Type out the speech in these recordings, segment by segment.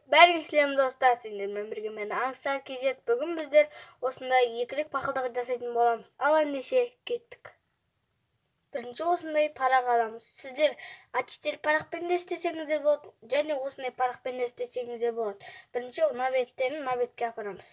Бәріңізлерім достар, сендермен бірге мен Аңсар Кезет. Бүгін біздер осындай екілік пақылдағы жасайтын боламыз. Ал ендеше кеттік. Бірінші осындай парақ аламыз. Сіздер А4 парақпен де істесеңіздер болады, және осындай парақпен де істесеңіздер болады. Бірінші мына беттерін мына бетке апарамыз.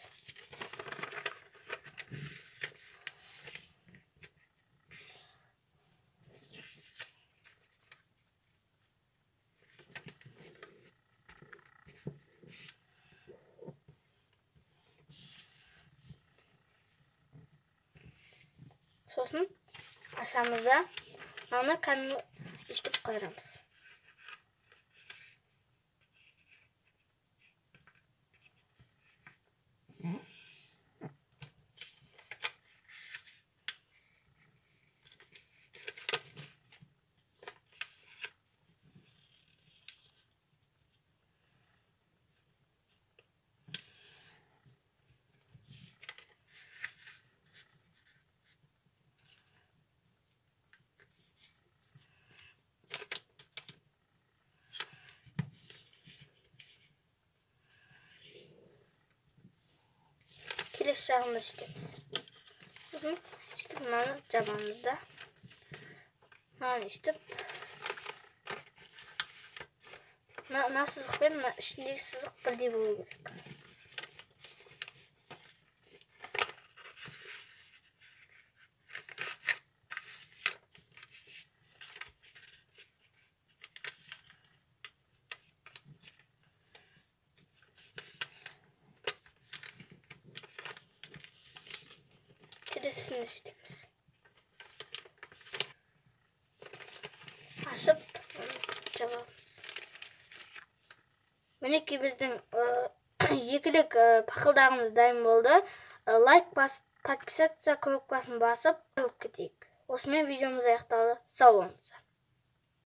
Сосын ашамыз да мынаны кәдімгі үстіп қайырамыз. Келесі жағында істейміз. Сосын істеп мынаны жабамыз да. Мынаны істеп мына сызық пен мына ішіндегі сызық бірдей болу керек. Келесini істейміз. Ашып жабамыз. Мінекей біздің екілік пақылдағымыз дайын болды. Лайк басып, подписаться кнопкасын басып кетейік. Осымен видеомыз аяқталды. Сау болыңыз.